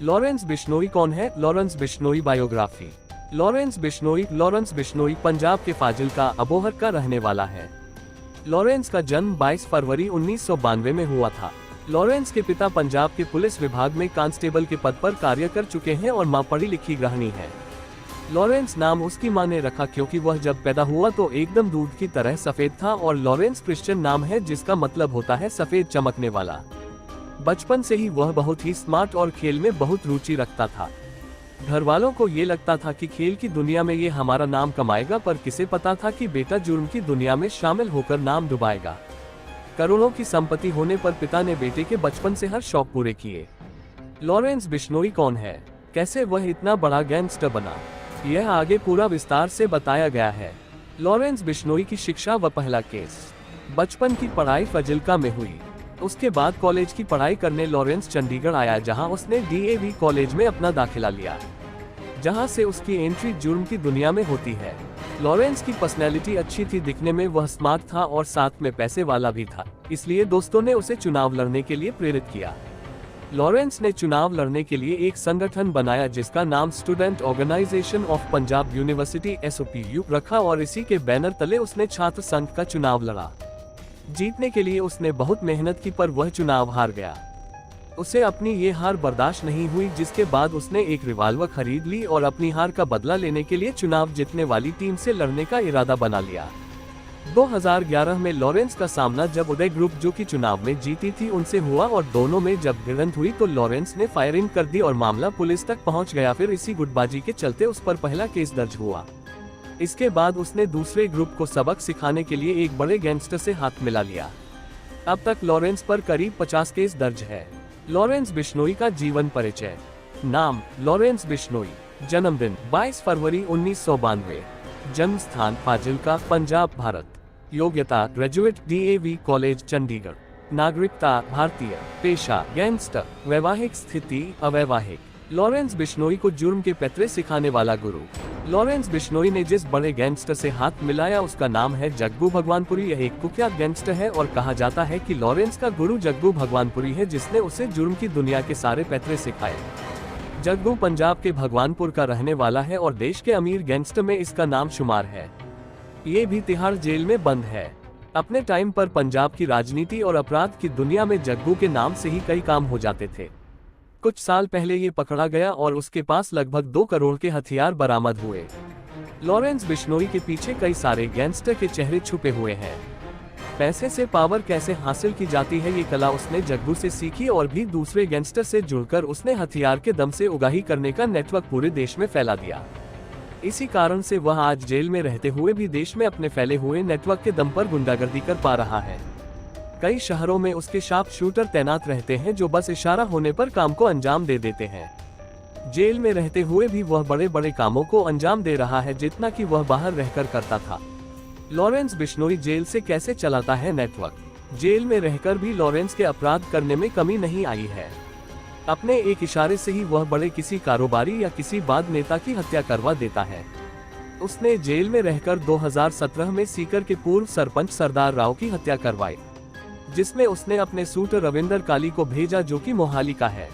Lawrence Bishnoi कौन है? Lawrence Bishnoi biography. Lawrence Bishnoi Punjab के फाजिल्का अबोहर का रहने वाला है। लॉरेंस का जन्म 22 फरवरी 1992 में हुआ था। लॉरेंस के पिता पंजाब के पुलिस विभाग में कांस्टेबल के पद पर कार्य कर चुके हैं और मां पढ़ी लिखी गृहिणी है। लॉरेंस नाम उसकी मां ने रखा क्योंकि वह जब पैदा हुआ तो एकदम दूध की तरह सफेद था और लॉरेंस क्रिश्चियन नाम है जिसका मतलब होता है सफेद चमकने वाला। बचपन से ही वह बहुत ही स्मार्ट और खेल में बहुत रुचि रखता था। घर वालों को ये लगता था कि खेल की दुनिया में ये हमारा नाम कमाएगा, पर किसे पता था कि बेटा जुर्म की दुनिया में शामिल होकर नाम डुबाएगा। करोड़ों की संपत्ति होने पर पिता ने बेटे के बचपन से हर शौक पूरे किए। लॉरेंस बिश्नोई कौन है? कैसे वह इतना बड़ा गैंगस्टर बना? यह आगे पूरा विस्तार से बताया गया है। लॉरेंस बिश्नोई की शिक्षा व पहला केस। बचपन की पढ़ाई फाजिल्का में हुई। उसके बाद कॉलेज की पढ़ाई करने लॉरेंस चंडीगढ़ आया, जहां उसने DAV कॉलेज में अपना दाखिला लिया, जहां से उसकी एंट्री जुर्म की दुनिया में होती है। लॉरेंस की पर्सनैलिटी अच्छी थी, दिखने में वह स्मार्ट था और साथ में पैसे वाला भी था, इसलिए दोस्तों ने उसे चुनाव लड़ने के लिए प्रेरित किया। लॉरेंस ने चुनाव लड़ने के लिए एक संगठन बनाया जिसका नाम student organisation of Punjab university SOPU रखा और इसी के बैनर तले उसने छात्र संघ का चुनाव लड़ा। जीतने के लिए उसने बहुत मेहनत की, पर वह चुनाव हार गया। उसे अपनी ये हार बर्दाश्त नहीं हुई, जिसके बाद उसने एक रिवॉल्वर खरीद ली और अपनी हार का बदला लेने के लिए चुनाव जीतने वाली टीम से लड़ने का इरादा बना लिया। 2011 में लॉरेंस का सामना जब उदय ग्रुप, जो कि चुनाव में जीती थी, उनसे हुआ और दोनों में जब भिड़ंत हुई तो लॉरेंस ने फायरिंग कर दी और मामला पुलिस तक पहुंच गया। फिर इसी गुटबाजी के चलते उस पर पहला केस दर्ज हुआ। इसके बाद उसने दूसरे ग्रुप को सबक सिखाने के लिए एक बड़े गैंगस्टर से हाथ मिला लिया। अब तक लॉरेंस पर करीब 50 केस दर्ज है। लॉरेंस बिश्नोई का जीवन परिचय। नाम लॉरेंस बिश्नोई। जन्मदिन 22 फरवरी 1992। जन्म स्थान फाजिल्का, पंजाब, भारत। योग्यता ग्रेजुएट DAV कॉलेज चंडीगढ़। नागरिकता भारतीय। पेशा गैंगस्टर। वैवाहिक स्थिति अवैवाहिक। लॉरेंस बिश्नोई को जुर्म के पैतरे सिखाने वाला गुरु। लॉरेंस बिश्नोई ने जिस बड़े गैंगस्टर से हाथ मिलाया उसका नाम है जग्गू भगवानपुरी। यह एक कुख्यात गैंगस्टर है और कहा जाता है कि लॉरेंस का गुरु जग्गू भगवानपुरी है, जिसने उसे जुर्म की दुनिया के सारे पैतरे सिखाए। जग्गू पंजाब के भगवानपुर का रहने वाला है और देश के अमीर गैंगस्टर में इसका नाम शुमार है। ये भी तिहाड़ जेल में बंद है। अपने टाइम पर पंजाब की राजनीति और अपराध की दुनिया में जग्गू के नाम से ही कई काम हो जाते थे। कुछ साल पहले ये पकड़ा गया और उसके पास लगभग 2 करोड़ के हथियार बरामद हुए। लॉरेंस बिश्नोई के पीछे कई सारे गैंगस्टर के चेहरे छुपे हुए हैं। पैसे से पावर कैसे हासिल की जाती है, ये कला उसने जग्गू से सीखी और भी दूसरे गैंगस्टर से जुड़कर उसने हथियार के दम से उगाही करने का नेटवर्क पूरे देश में फैला दिया। इसी कारण से वह आज जेल में रहते हुए भी देश में अपने फैले हुए नेटवर्क के दम पर गुंडागर्दी कर पा रहा है। कई शहरों में उसके शार्प शूटर तैनात रहते हैं जो बस इशारा होने पर काम को अंजाम दे देते हैं। जेल में रहते हुए भी वह बड़े बड़े कामों को अंजाम दे रहा है जितना कि वह बाहर रहकर करता था। लॉरेंस बिश्नोई जेल से कैसे चलाता है नेटवर्क? जेल में रहकर भी लॉरेंस के अपराध करने में कमी नहीं आई है। अपने एक इशारे से ही वह बड़े किसी कारोबारी या किसी बाद नेता की हत्या करवा देता है। उसने जेल में रहकर 2017 में सीकर के पूर्व सरपंच सरदार राव की हत्या करवाई, जिसमें उसने अपने शूटर रविंदर काली को भेजा जो कि मोहाली का है।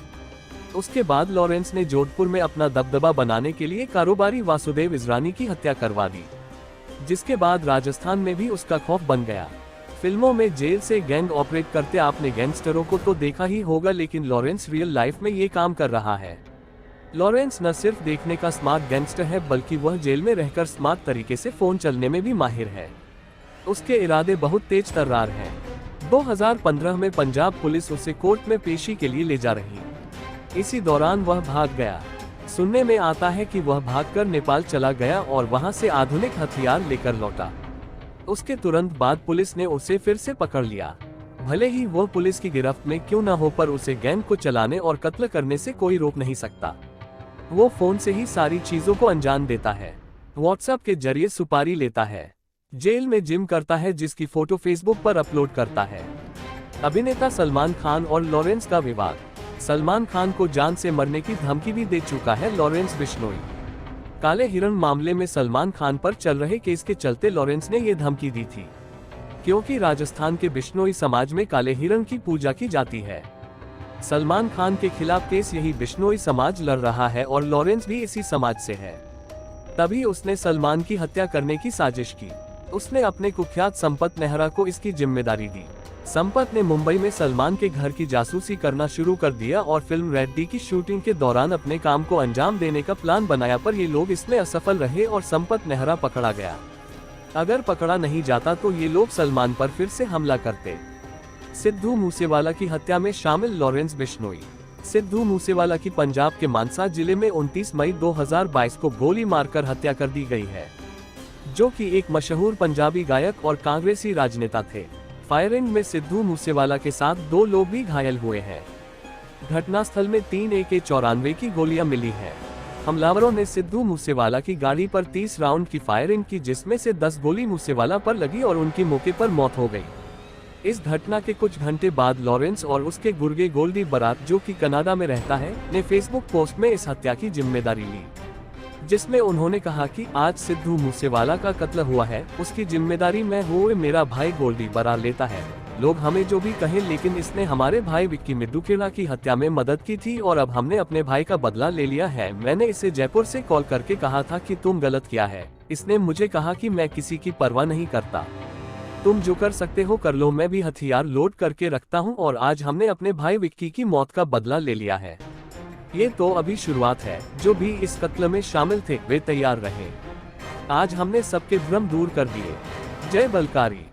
उसके बाद लॉरेंस ने जोधपुर में अपना दबदबा बनाने के लिए कारोबारी वासुदेव इजरानी की हत्या करवा दी, जिसके बाद राजस्थान में भी उसका खौफ बन गया। फिल्मों में जेल से गैंग ऑपरेट करते आपने गैंगस्टरों को तो देखा ही होगा, लेकिन लॉरेंस रियल लाइफ में ये काम कर रहा है। लॉरेंस न सिर्फ देखने का स्मार्ट गैंगस्टर है बल्कि वह जेल में रहकर स्मार्ट तरीके से फोन चलने में भी माहिर है। उसके इरादे बहुत तेज तर्रार हैं। 2015 में पंजाब पुलिस उसे कोर्ट में पेशी के लिए ले जा रही, इसी दौरान वह भाग गया। सुनने में आता है कि वह भागकर नेपाल चला गया और वहां से आधुनिक हथियार लेकर लौटा। उसके तुरंत बाद पुलिस ने उसे फिर से पकड़ लिया। भले ही वह पुलिस की गिरफ्त में क्यों न हो, पर उसे गैंग को चलाने और कत्ल करने से कोई रोक नहीं सकता। वो फोन से ही सारी चीजों को अंजाम देता है। व्हाट्सएप के जरिए सुपारी लेता है। जेल में जिम करता है जिसकी फोटो फेसबुक पर अपलोड करता है। अभिनेता सलमान खान और लॉरेंस का विवाद। सलमान खान को जान से मरने की धमकी भी दे चुका है लॉरेंस बिश्नोई। काले हिरण मामले में सलमान खान पर चल रहे केस के चलते लॉरेंस ने ये धमकी दी थी, क्योंकि राजस्थान के बिश्नोई समाज में काले हिरण की पूजा की जाती है। सलमान खान के खिलाफ केस यही बिश्नोई समाज लड़ रहा है और लॉरेंस भी इसी समाज से है। तभी उसने सलमान की हत्या करने की साजिश की। उसने अपने कुख्यात संपत नेहरा को इसकी जिम्मेदारी दी। संपत ने मुंबई में सलमान के घर की जासूसी करना शुरू कर दिया और फिल्म रेड डी की शूटिंग के दौरान अपने काम को अंजाम देने का प्लान बनाया, पर ये लोग इसमें असफल रहे और संपत नेहरा पकड़ा गया। अगर पकड़ा नहीं जाता तो ये लोग सलमान पर फिर से हमला करते। सिद्धू मूसेवाला की हत्या में शामिल लॉरेंस बिश्नोई। सिद्धू मूसेवाला की पंजाब के मानसा जिले में 29 मई 2022 को गोली मारकर हत्या कर दी गई है, जो कि एक मशहूर पंजाबी गायक और कांग्रेसी राजनेता थे। फायरिंग में सिद्धू मूसेवाला के साथ 2 लोग भी घायल हुए हैं। घटनास्थल में 3 AK-94 की गोलियां मिली हैं। हमलावरों ने सिद्धू मूसेवाला की गाड़ी पर 30 राउंड की फायरिंग की, जिसमें से 10 गोली मूसेवाला पर लगी और उनकी मौके पर मौत हो गई। इस घटना के कुछ घंटे बाद लॉरेंस और उसके गुर्गे गोल्डी बरात, जो कि कनाडा में रहता है, ने फेसबुक पोस्ट में इस हत्या की जिम्मेदारी ली, जिसमें उन्होंने कहा कि आज सिद्धू मूसेवाला का कत्ल हुआ है, उसकी जिम्मेदारी मैं हुए मेरा भाई गोल्डी बरात लेता है। लोग हमें जो भी कहें, लेकिन इसने हमारे भाई विक्की मिड्डूकेला की हत्या में मदद की थी और अब हमने अपने भाई का बदला ले लिया है। मैंने इसे जयपुर से कॉल करके कहा था कि तुम गलत किया है। इसने मुझे कहा कि मैं किसी की परवाह नहीं करता, तुम जो कर सकते हो कर लो। मैं भी हथियार लोड करके रखता हूँ और आज हमने अपने भाई विक्की की मौत का बदला ले लिया है। ये तो अभी शुरुआत है। जो भी इस कत्ल में शामिल थे वे तैयार रहे। आज हमने सबके भ्रम दूर कर दिए। जय बलकारी।